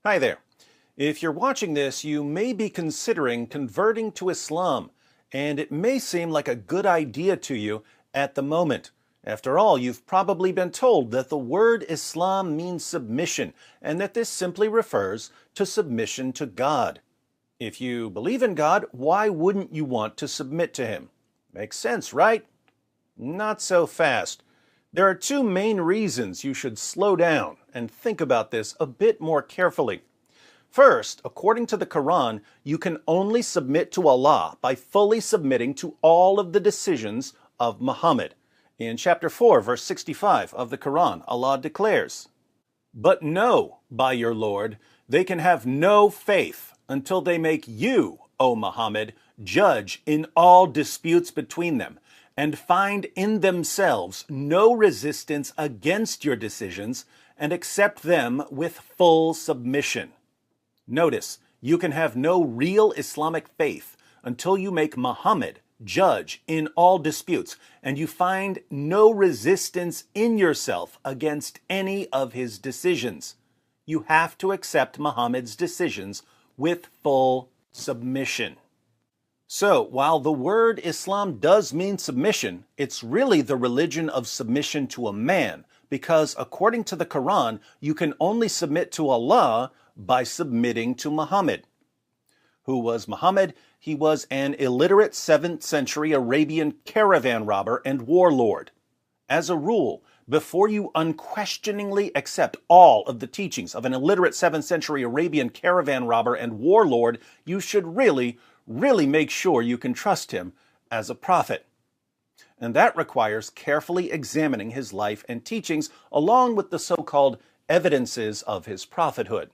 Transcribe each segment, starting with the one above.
Hi there. If you're watching this, you may be considering converting to Islam, and it may seem like a good idea to you at the moment. After all, you've probably been told that the word Islam means submission, and that this simply refers to submission to God. If you believe in God, why wouldn't you want to submit to Him? Makes sense, right? Not so fast. There are two main reasons you should slow down and think about this a bit more carefully. First, according to the Quran, you can only submit to Allah by fully submitting to all of the decisions of Muhammad. In chapter 4, verse 65 of the Quran, Allah declares, "But know, by your Lord, they can have no faith until they make you, O Muhammad, judge in all disputes between them, and find in themselves no resistance against your decisions, and accept them with full submission." Notice, you can have no real Islamic faith until you make Muhammad judge in all disputes, and you find no resistance in yourself against any of his decisions. You have to accept Muhammad's decisions with full submission. So, while the word Islam does mean submission, it's really the religion of submission to a man, because according to the Quran, you can only submit to Allah by submitting to Muhammad. Who was Muhammad? He was an illiterate 7th century Arabian caravan robber and warlord. As a rule, before you unquestioningly accept all of the teachings of an illiterate 7th century Arabian caravan robber and warlord, you should really make sure you can trust him as a prophet. And that requires carefully examining his life and teachings along with the so-called evidences of his prophethood.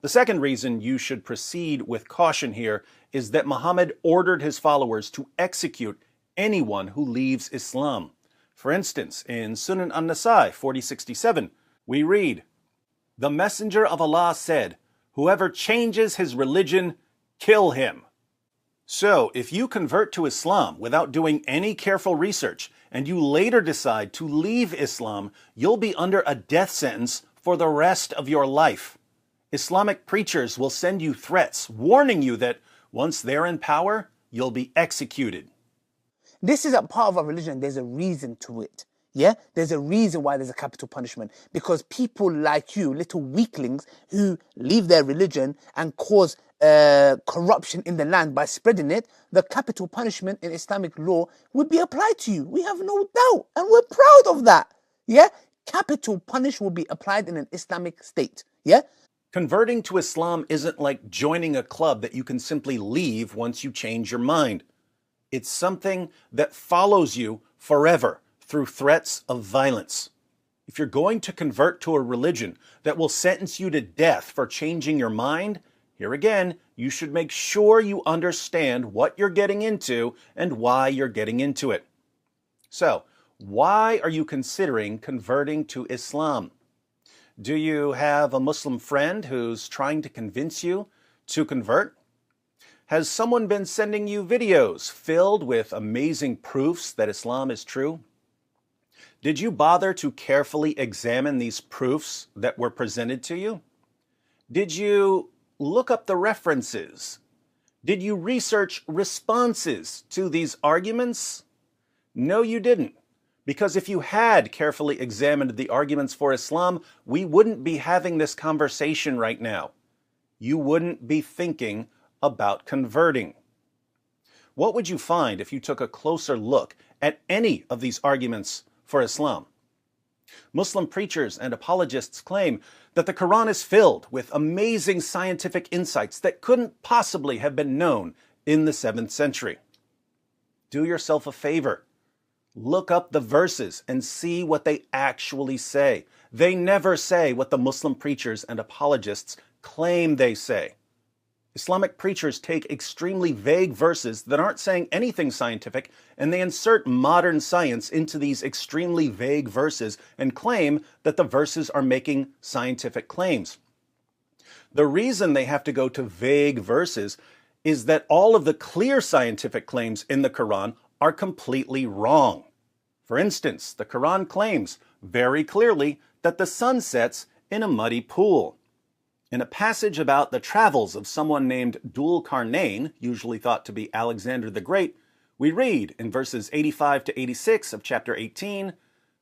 The second reason you should proceed with caution here is that Muhammad ordered his followers to execute anyone who leaves Islam. For instance, in Sunan an-Nasai 4067, we read, "The Messenger of Allah said, 'Whoever changes his religion, kill him.'" So, if you convert to Islam without doing any careful research, and you later decide to leave Islam, you'll be under a death sentence for the rest of your life. Islamic preachers will send you threats, warning you that once they're in power, you'll be executed. This is a part of our religion. There's a reason to it. Yeah? There's a reason why there's a capital punishment. Because people like you, little weaklings, who leave their religion and cause corruption in the land by spreading it, the capital punishment in Islamic law would be applied to you. We have no doubt. And we're proud of that. Yeah? Capital punishment will be applied in an Islamic state. Yeah? Converting to Islam isn't like joining a club that you can simply leave once you change your mind. It's something that follows you forever through threats of violence. If you're going to convert to a religion that will sentence you to death for changing your mind, here again, you should make sure you understand what you're getting into and why you're getting into it. So, why are you considering converting to Islam? Do you have a Muslim friend who's trying to convince you to convert? Has someone been sending you videos filled with amazing proofs that Islam is true? Did you bother to carefully examine these proofs that were presented to you? Did you look up the references? Did you research responses to these arguments? No, you didn't. Because if you had carefully examined the arguments for Islam, we wouldn't be having this conversation right now. You wouldn't be thinking about converting. What would you find if you took a closer look at any of these arguments for Islam? Muslim preachers and apologists claim that the Quran is filled with amazing scientific insights that couldn't possibly have been known in the 7th century. Do yourself a favor. Look up the verses and see what they actually say. They never say what the Muslim preachers and apologists claim they say. Islamic preachers take extremely vague verses that aren't saying anything scientific, and they insert modern science into these extremely vague verses and claim that the verses are making scientific claims. The reason they have to go to vague verses is that all of the clear scientific claims in the Quran are completely wrong. For instance, the Quran claims very clearly that the sun sets in a muddy pool. In a passage about the travels of someone named Dhul Qarnayn, usually thought to be Alexander the Great, we read in verses 85 to 86 of chapter 18,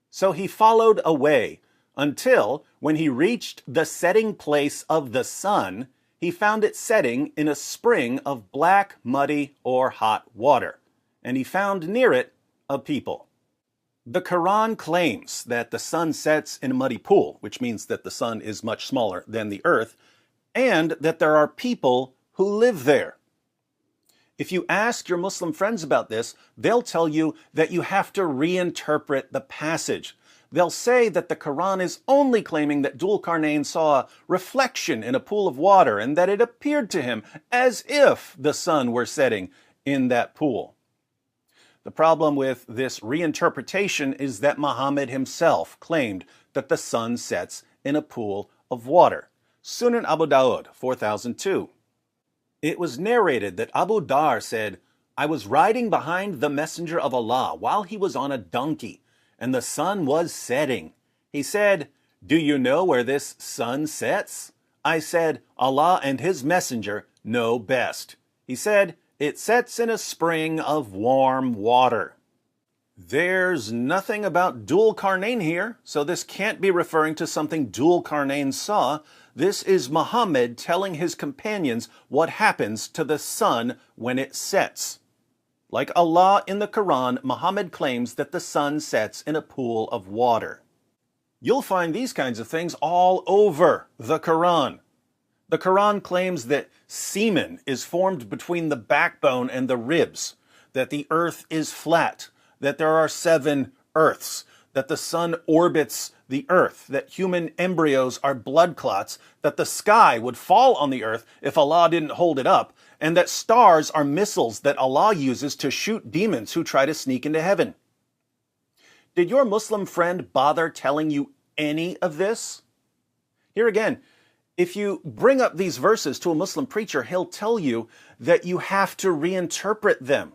"So he followed away, until, when he reached the setting place of the sun, he found it setting in a spring of black, muddy, or hot water, and he found near it a people." The Quran claims that the sun sets in a muddy pool, which means that the sun is much smaller than the earth, and that there are people who live there. If you ask your Muslim friends about this, they'll tell you that you have to reinterpret the passage. They'll say that the Quran is only claiming that Dhul Qarnayn saw a reflection in a pool of water and that it appeared to him as if the sun were setting in that pool. The problem with this reinterpretation is that Muhammad himself claimed that the sun sets in a pool of water. Sunan Abu Dawud, 4002. It was narrated that Abu Dar said, "I was riding behind the Messenger of Allah while he was on a donkey, and the sun was setting. He said, 'Do you know where this sun sets?' I said, 'Allah and his messenger know best.' He said, 'It sets in a spring of warm water.'" There's nothing about Dhul Qarnayn here, so this can't be referring to something Dhul Qarnayn saw. This is Muhammad telling his companions what happens to the sun when it sets. Like Allah in the Quran, Muhammad claims that the sun sets in a pool of water. You'll find these kinds of things all over the Quran. The Quran claims that semen is formed between the backbone and the ribs, that the earth is flat, that there are 7 earths, that the sun orbits the earth, that human embryos are blood clots, that the sky would fall on the earth if Allah didn't hold it up, and that stars are missiles that Allah uses to shoot demons who try to sneak into heaven. Did your Muslim friend bother telling you any of this? Here again, if you bring up these verses to a Muslim preacher, he'll tell you that you have to reinterpret them.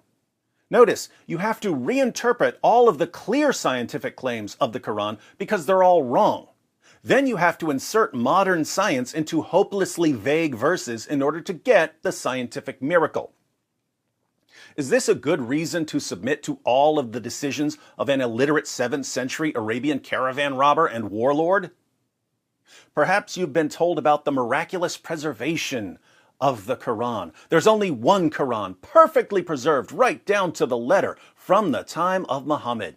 Notice, you have to reinterpret all of the clear scientific claims of the Quran because they're all wrong. Then you have to insert modern science into hopelessly vague verses in order to get the scientific miracle. Is this a good reason to submit to all of the decisions of an illiterate 7th century Arabian caravan robber and warlord? Perhaps you've been told about the miraculous preservation of the Quran. There's only one Quran, perfectly preserved right down to the letter from the time of Muhammad.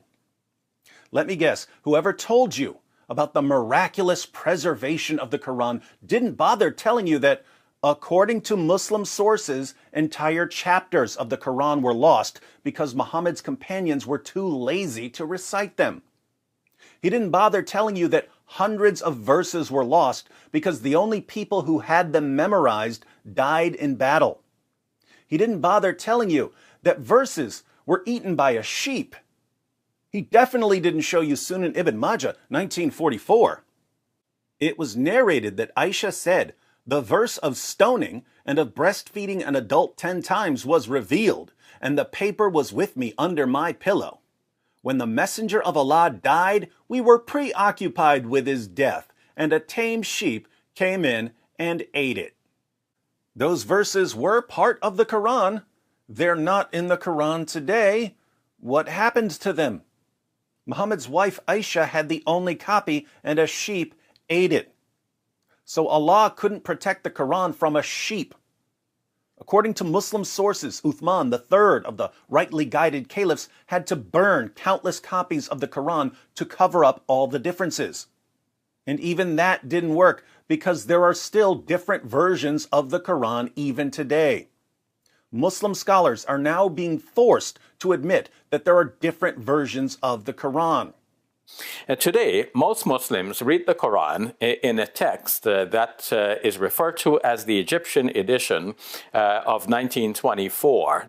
Let me guess, whoever told you about the miraculous preservation of the Quran didn't bother telling you that, according to Muslim sources, entire chapters of the Quran were lost because Muhammad's companions were too lazy to recite them. He didn't bother telling you that hundreds of verses were lost because the only people who had them memorized died in battle. He didn't bother telling you that verses were eaten by a sheep. He definitely didn't show you Sunan Ibn Majah, 1944. It was narrated that Aisha said, "The verse of stoning and of breastfeeding an adult 10 times was revealed, and the paper was with me under my pillow. When the Messenger of Allah died, we were preoccupied with his death, and a tame sheep came in and ate it." Those verses were part of the Quran. They're not in the Quran today. What happened to them? Muhammad's wife Aisha had the only copy, and a sheep ate it. So Allah couldn't protect the Quran from a sheep. According to Muslim sources, Uthman, the third of the rightly guided caliphs, had to burn countless copies of the Quran to cover up all the differences. And even that didn't work because there are still different versions of the Quran even today. Muslim scholars are now being forced to admit that there are different versions of the Quran. Today, most Muslims read the Quran in a text that is referred to as the Egyptian edition of 1924.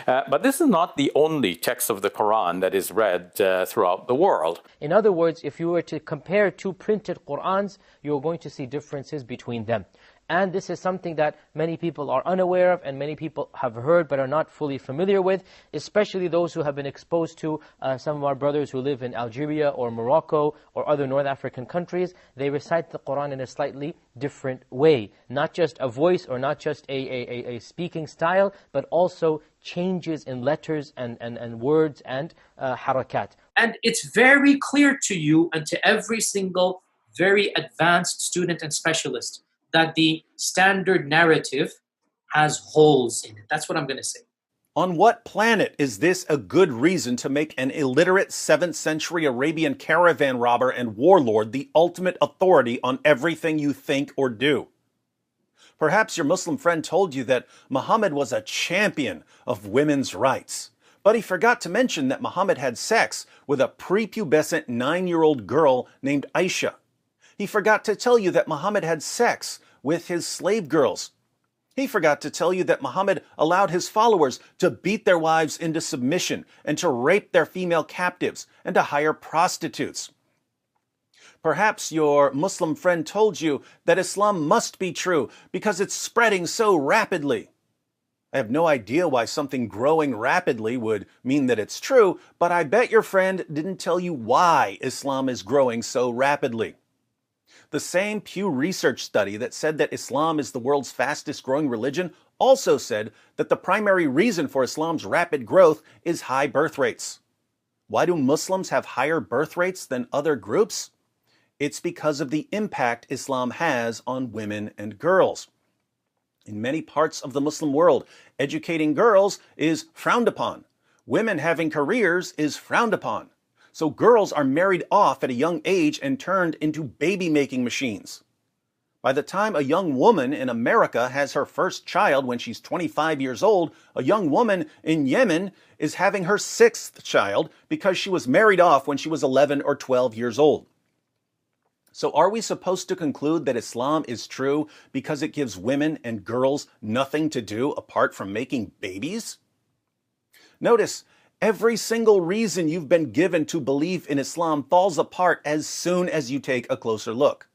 But this is not the only text of the Quran that is read throughout the world. In other words, if you were to compare 2 printed Qurans, you're going to see differences between them. And this is something that many people are unaware of and many people have heard but are not fully familiar with, especially those who have been exposed to some of our brothers who live in Algeria or Morocco or other North African countries. They recite the Quran in a slightly different way. Not just a voice or not just a speaking style, but also changes in letters and words and harakat. And it's very clear to you and to every single very advanced student and specialist that the standard narrative has holes in it. That's what I'm going to say. On what planet is this a good reason to make an illiterate 7th century Arabian caravan robber and warlord the ultimate authority on everything you think or do? Perhaps your Muslim friend told you that Muhammad was a champion of women's rights. But he forgot to mention that Muhammad had sex with a prepubescent 9-year-old girl named Aisha. He forgot to tell you that Muhammad had sex with his slave girls. He forgot to tell you that Muhammad allowed his followers to beat their wives into submission and to rape their female captives and to hire prostitutes. Perhaps your Muslim friend told you that Islam must be true because it's spreading so rapidly. I have no idea why something growing rapidly would mean that it's true, but I bet your friend didn't tell you why Islam is growing so rapidly. The same Pew Research study that said that Islam is the world's fastest growing religion also said that the primary reason for Islam's rapid growth is high birth rates. Why do Muslims have higher birth rates than other groups? It's because of the impact Islam has on women and girls. In many parts of the Muslim world, educating girls is frowned upon. Women having careers is frowned upon. So girls are married off at a young age and turned into baby-making machines. By the time a young woman in America has her first child when she's 25 years old, a young woman in Yemen is having her 6th child because she was married off when she was 11 or 12 years old. So are we supposed to conclude that Islam is true because it gives women and girls nothing to do apart from making babies? Notice, every single reason you've been given to believe in Islam falls apart as soon as you take a closer look.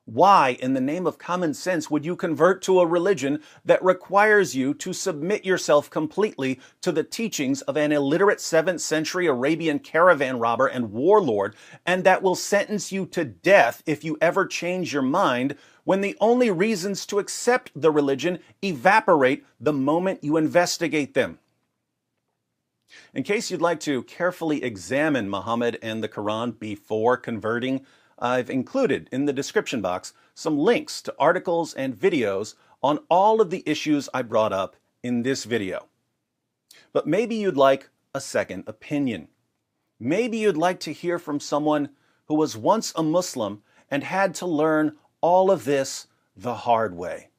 Why, in the name of common sense, would you convert to a religion that requires you to submit yourself completely to the teachings of an illiterate 7th century Arabian caravan robber and warlord, and that will sentence you to death if you ever change your mind, when the only reasons to accept the religion evaporate the moment you investigate them? In case you'd like to carefully examine Muhammad and the Quran before converting, I've included in the description box some links to articles and videos on all of the issues I brought up in this video. But maybe you'd like a second opinion. Maybe you'd like to hear from someone who was once a Muslim and had to learn all of this the hard way.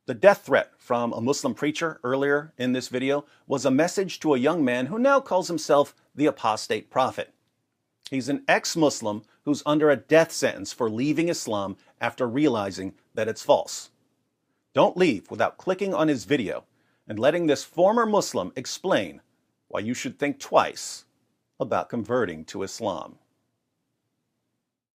The death threat from a Muslim preacher earlier in this video was a message to a young man who now calls himself the Apostate Prophet. He's an ex-Muslim who's under a death sentence for leaving Islam after realizing that it's false. Don't leave without clicking on his video and letting this former Muslim explain why you should think twice about converting to Islam.